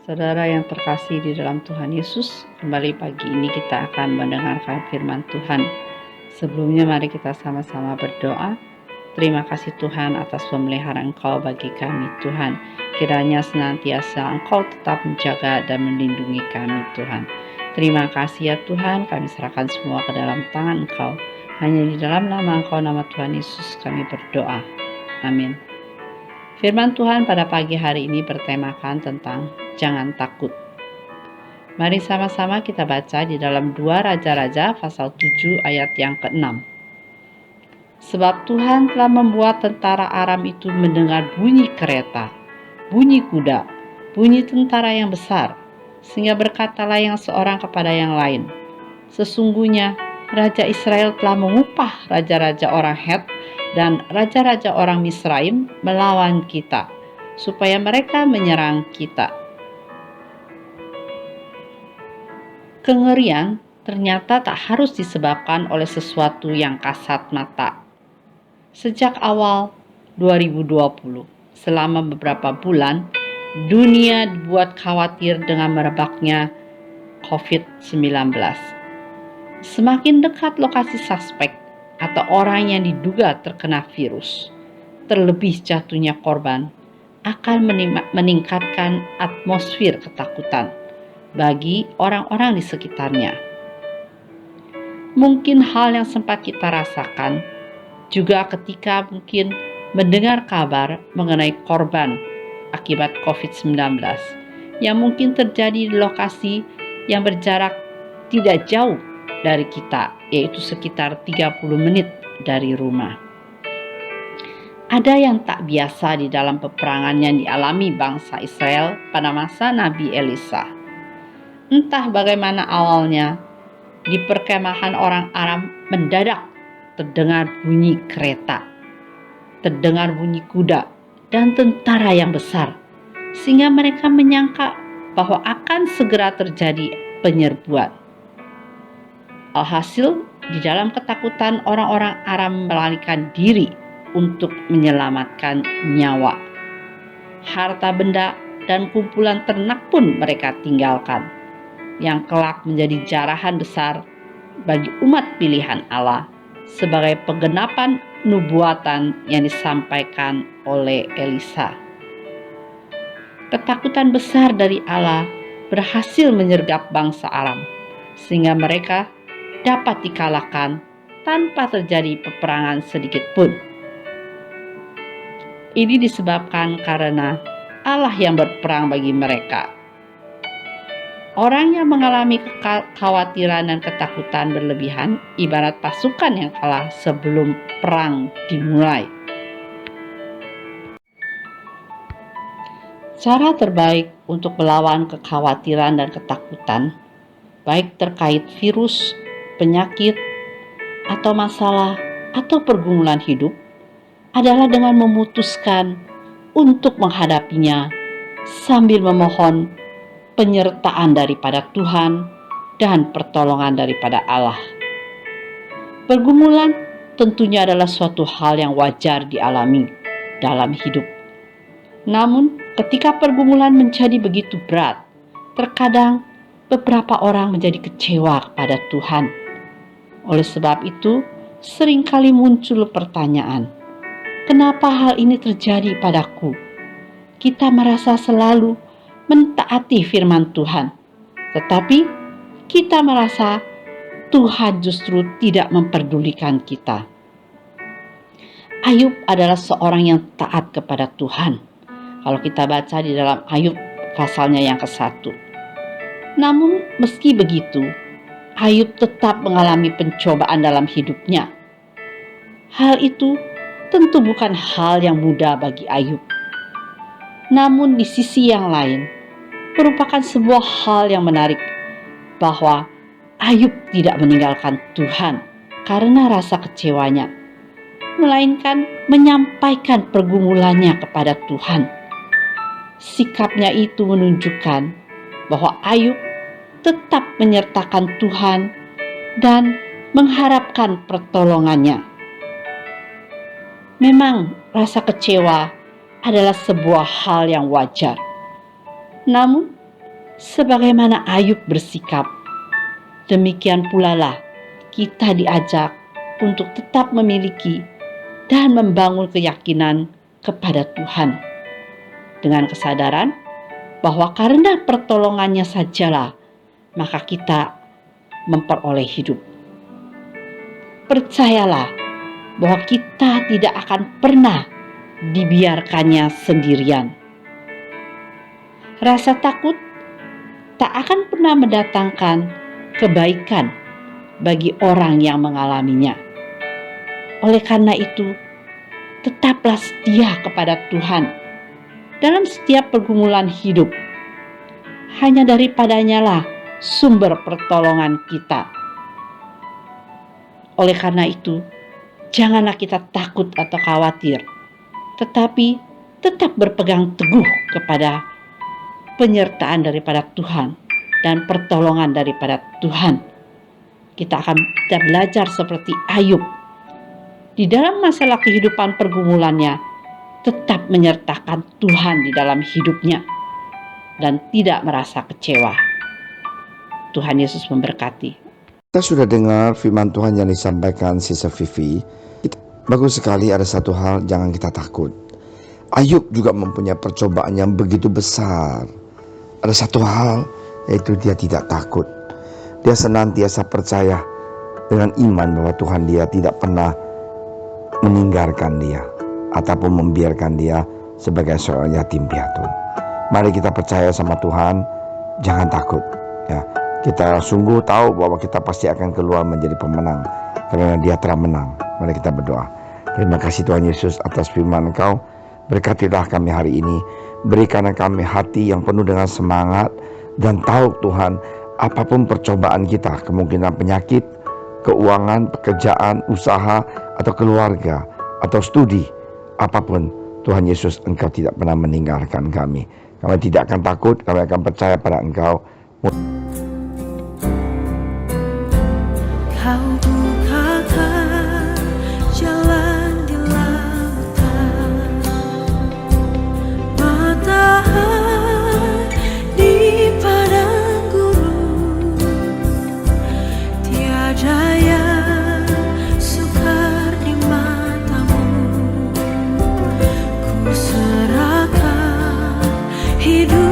Saudara yang terkasih di dalam Tuhan Yesus, kembali pagi ini kita akan mendengarkan firman Tuhan. Sebelumnya mari kita sama-sama berdoa. Terima kasih Tuhan atas pemeliharaan Engkau bagi kami Tuhan. Kiranya senantiasa Engkau tetap menjaga dan melindungi kami Tuhan. Terima kasih ya Tuhan, kami serahkan semua ke dalam tangan Engkau. Hanya di dalam nama Engkau, nama Tuhan Yesus kami berdoa. Amin. Firman Tuhan pada pagi hari ini bertemakan tentang jangan takut. Mari sama-sama kita baca di dalam 2 Raja-Raja pasal 7 ayat yang ke-6. Sebab Tuhan telah membuat tentara Aram itu mendengar bunyi kereta, bunyi kuda, bunyi tentara yang besar, sehingga berkatalah yang seorang kepada yang lain, sesungguhnya Raja Israel telah mengupah raja-raja orang Het dan raja-raja orang Misraim melawan kita, supaya mereka menyerang kita. Kengerian ternyata tak harus disebabkan oleh sesuatu yang kasat mata. Sejak awal 2020, selama beberapa bulan, dunia dibuat khawatir dengan merebaknya COVID-19. Semakin dekat lokasi suspek atau orang yang diduga terkena virus, terlebih jatuhnya korban, akan meningkatkan atmosfer ketakutan bagi orang-orang di sekitarnya. Mungkin hal yang sempat kita rasakan juga ketika mungkin mendengar kabar mengenai korban akibat COVID-19 yang mungkin terjadi di lokasi yang berjarak tidak jauh dari kita, yaitu sekitar 30 menit dari rumah. Ada yang tak biasa di dalam peperangan yang dialami bangsa Israel pada masa Nabi Elisa. Entah bagaimana awalnya, di perkemahan orang Aram mendadak terdengar bunyi kereta, terdengar bunyi kuda, dan tentara yang besar, sehingga mereka menyangka bahwa akan segera terjadi penyerbuan. Alhasil, di dalam ketakutan orang-orang Aram melarikan diri untuk menyelamatkan nyawa. Harta benda dan kumpulan ternak pun mereka tinggalkan, yang kelak menjadi jarahan besar bagi umat pilihan Allah sebagai penggenapan nubuatan yang disampaikan oleh Elisa. Ketakutan besar dari Allah berhasil menyergap bangsa Aram, sehingga mereka dapat dikalahkan tanpa terjadi peperangan sedikit pun. Ini disebabkan karena Allah yang berperang bagi mereka. Orang yang mengalami kekhawatiran dan ketakutan berlebihan ibarat pasukan yang kalah sebelum perang dimulai. Cara terbaik untuk melawan kekhawatiran dan ketakutan, baik terkait virus, penyakit, atau masalah, atau pergumulan hidup, adalah dengan memutuskan untuk menghadapinya sambil memohon penyertaan daripada Tuhan dan pertolongan daripada Allah. Pergumulan tentunya adalah suatu hal yang wajar dialami dalam hidup. Namun, ketika pergumulan menjadi begitu berat, terkadang beberapa orang menjadi kecewa kepada Tuhan. Oleh sebab itu, seringkali muncul pertanyaan, kenapa hal ini terjadi padaku? Kita merasa selalu mentaati firman Tuhan, tetapi kita merasa Tuhan justru tidak memperdulikan kita. Ayub adalah seorang yang taat kepada Tuhan. Kalau kita baca di dalam Ayub pasalnya yang ke-1. Namun meski begitu, Ayub tetap mengalami pencobaan dalam hidupnya. Hal itu tentu bukan hal yang mudah bagi Ayub. Namun di sisi yang lain, merupakan sebuah hal yang menarik bahwa Ayub tidak meninggalkan Tuhan karena rasa kecewanya, melainkan menyampaikan pergumulannya kepada Tuhan. Sikapnya itu menunjukkan bahwa Ayub tetap menyertakan Tuhan dan mengharapkan pertolongannya. Memang rasa kecewa adalah sebuah hal yang wajar. Namun Sebagaimana Ayub bersikap, demikian pula lah kita diajak untuk tetap memiliki dan membangun keyakinan kepada Tuhan, dengan kesadaran bahwa karena pertolongannya sajalah maka kita memperoleh hidup. Percayalah bahwa kita tidak akan pernah dibiarkannya sendirian. Rasa takut tak akan pernah mendatangkan kebaikan bagi orang yang mengalaminya. Oleh karena itu, tetaplah setia kepada Tuhan dalam setiap pergumulan hidup. Hanya daripadanya lah sumber pertolongan kita. Oleh karena itu, janganlah kita takut atau khawatir, tetapi tetap berpegang teguh kepada penyertaan daripada Tuhan dan pertolongan daripada Tuhan. Kita akan belajar seperti Ayub. Di dalam masalah kehidupan pergumulannya, tetap menyertakan Tuhan di dalam hidupnya dan tidak merasa kecewa. Tuhan Yesus memberkati. Kita sudah dengar firman Tuhan yang disampaikan Sister Vivi. Bagus sekali, ada satu hal, jangan kita takut. Ayub juga mempunyai percobaan yang begitu besar. Ada satu hal, yaitu dia tidak takut. Dia senantiasa percaya dengan iman bahwa Tuhan dia tidak pernah meninggalkan dia ataupun membiarkan dia sebagai seorang yatim piatu. Mari kita percaya sama Tuhan, jangan takut. Ya, kita sungguh tahu bahwa kita pasti akan keluar menjadi pemenang karena dia telah menang. Mari kita berdoa. Terima kasih Tuhan Yesus atas firman Engkau. Berkatilah kami hari ini. Berikanlah kami hati yang penuh dengan semangat dan tahu Tuhan, apapun percobaan kita, kemungkinan penyakit, keuangan, pekerjaan, usaha, atau keluarga, atau studi, apapun, Tuhan Yesus, Engkau tidak pernah meninggalkan kami. Kami tidak akan takut, kami akan percaya pada Engkau. Kau bukakan jalan di lautan, matahari di padang gurun, tiada yang sukar di matamu. Ku serahkan hidup